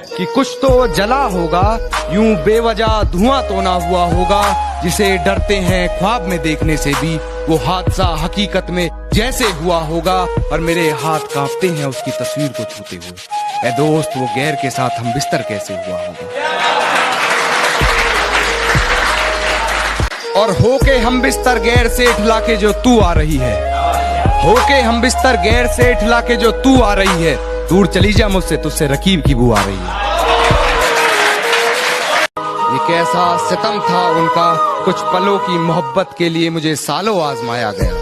कि कुछ तो जला होगा, यूं बेवजह धुआं तो ना हुआ होगा, जिसे डरते हैं ख्वाब में देखने से भी वो हादसा हकीकत में जैसे हुआ होगा, और मेरे हाथ कांपते हैं उसकी तस्वीर को छूते हुए। ऐ दोस्त, वो गैर के साथ हम बिस्तर कैसे हुआ होगा। और होके हम बिस्तर गैर से ठिला के जो तू आ रही है, होके हम बिस्तर गैर से ठिला के जो तू आ रही है, दूर चली जा मुझसे, तुझसे रकीब की बू आ रही है। ये कैसा सितम था उनका, कुछ पलों की मोहब्बत के लिए मुझे सालों आजमाया गया।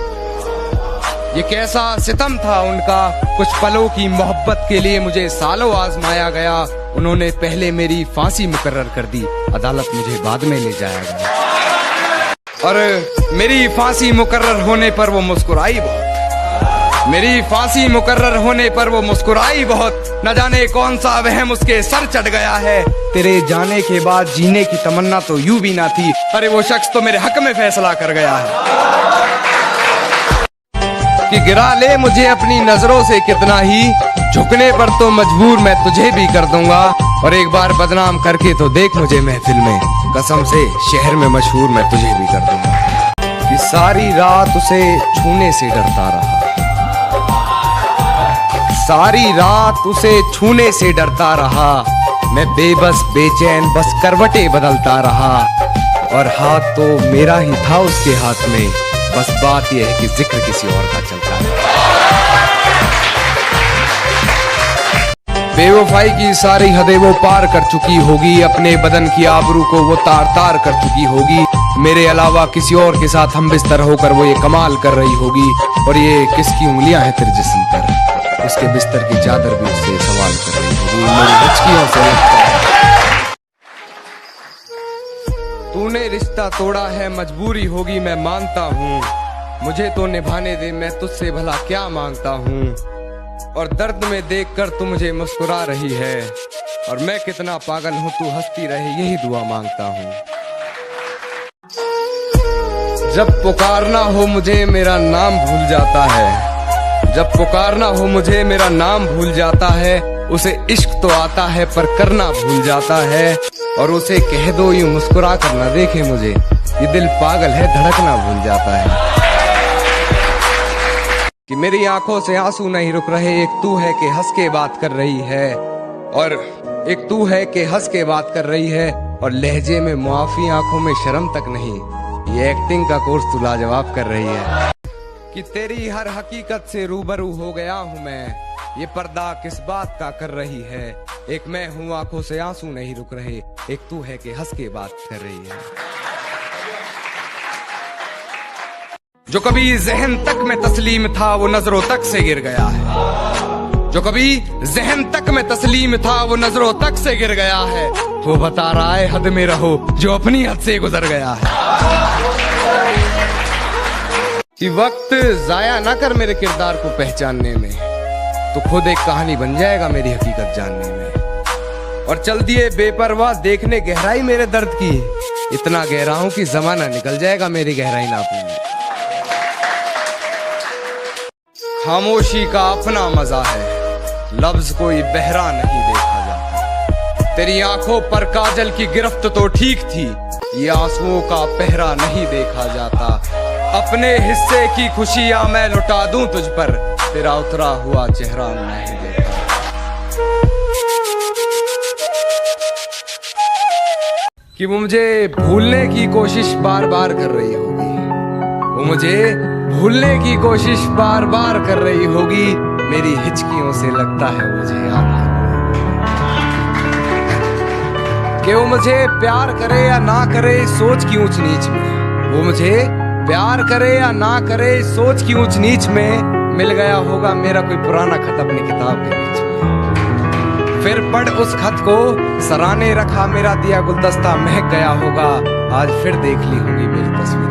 ये कैसा सितम था उनका, कुछ पलों की मोहब्बत के लिए मुझे सालों आजमाया गया। उन्होंने पहले मेरी फांसी मुकर्रर कर दी, अदालत मुझे बाद में ले जाया गया। और मेरी फांसी मुकर्रर होने पर वो मुस्कुराई बहुत, मेरी फांसी मुकर्रर होने पर वो मुस्कुराई बहुत। न जाने कौन सा वहम उसके सर चढ़ गया है। तेरे जाने के बाद जीने की तमन्ना तो यूं भी ना थी, अरे वो शख्स तो मेरे हक में फैसला कर गया है कि गिरा ले मुझे अपनी नजरों से कितना ही, झुकने पर तो मजबूर मैं तुझे भी कर दूंगा। और एक बार बदनाम करके तो देख मुझे महफिल में, कसम से शहर में मशहूर मैं तुझे भी कर दूंगा। कि सारी रात उसे छूने से डरता रहा, सारी रात उसे छूने से डरता रहा। मैं बेबस बेचैन बस करवटें बदलता रहा, और हाथ तो मेरा ही था उसके हाथ में, बस बात यह है कि जिक्र किसी और का चलता है। बेवफाई की सारी हदें वो पार कर चुकी होगी, अपने बदन की आबरू को वो तार तार कर चुकी होगी। मेरे अलावा किसी और के साथ हम बिस्तर होकर वो ये कमाल कर रही होगी। और ये किसकी उंगलियां हैं तेरे जिस्म पर, उसके बिस्तर की चादर भी उससे सवाल कर रही होगी। मेरी हिचकियों से लगता है तूने रिश्ता तोड़ा है, मजबूरी होगी मैं मानता हूँ। मुझे तो निभाने दे, मैं तुझसे भला क्या मांगता हूँ। और दर्द में देखकर तू मुझे मुस्कुरा रही है, और मैं कितना पागल हूँ तू हंसती रहे, यही दुआ मांगता हूँ। जब पुकारना हो मुझे मेरा नाम भूल जाता है, जब पुकारना हो मुझे मेरा नाम भूल जाता है। उसे इश्क तो आता है पर करना भूल जाता है, और उसे कह दो यूं मुस्कुरा कर ना देखे मुझे, ये दिल पागल है धड़कना भूल जाता है। कि मेरी आंखों से आंसू नहीं रुक रहे, एक तू है कि हंस के बात कर रही है, और एक तू है कि हंस के बात कर रही है। और लहजे में मुआफी, आंखों में शर्म तक नहीं, ये एक्टिंग का कोर्स तू लाजवाब कर रही है। कि तेरी हर हकीकत से रूबरू हो गया हूँ मैं, ये पर्दा किस बात का कर रही है। एक मैं हूँ आंखों से आंसू नहीं रुक रहे, एक तू है कि हंस के बात कर रही है। जो कभी जहन तक में तस्लीम था वो नजरों तक से गिर गया है, जो कभी जहन तक में तस्लीम था वो नजरों तक से गिर गया है। वो बता रहा है हद में रहो जो अपनी हद से गुजर गया है। कि वक्त जाया ना कर मेरे किरदार को पहचानने में, तो खुद एक कहानी बन जाएगा मेरी हकीकत जानने में। और चल दिए बेपरवाह देखने गहराई मेरे दर्द की, इतना गहरा हूं कि जमाना निकल जाएगा मेरी गहराई नापने में। खामोशी का अपना मजा है, लफ्ज कोई बहरा नहीं देखा जाता। तेरी आंखों पर काजल की गिरफ्त तो ठीक थी, ये आंसुओं का पहरा नहीं देखा जाता। अपने हिस्से की खुशियां मैं लुटा दूं तुझ पर, तेरा उतरा हुआ चेहरा नहीं देखा। कि वो मुझे भूलने की कोशिश बार बार कर रही होगी, वो मुझे भूलने की कोशिश बार बार कर रही होगी। मेरी हिचकियों से लगता है मुझे याद कि वो मुझे प्यार करे या ना करे सोच की ऊंच नीच में, वो मुझे प्यार करे या ना करे सोच की ऊंच नीच में। मिल गया होगा मेरा कोई पुराना खत अपनी किताब के बीच में, फिर पढ़ उस खत को, सराहने रखा मेरा दिया गुलदस्ता महक गया होगा। आज फिर देख ली होगी मेरी तस्वीर।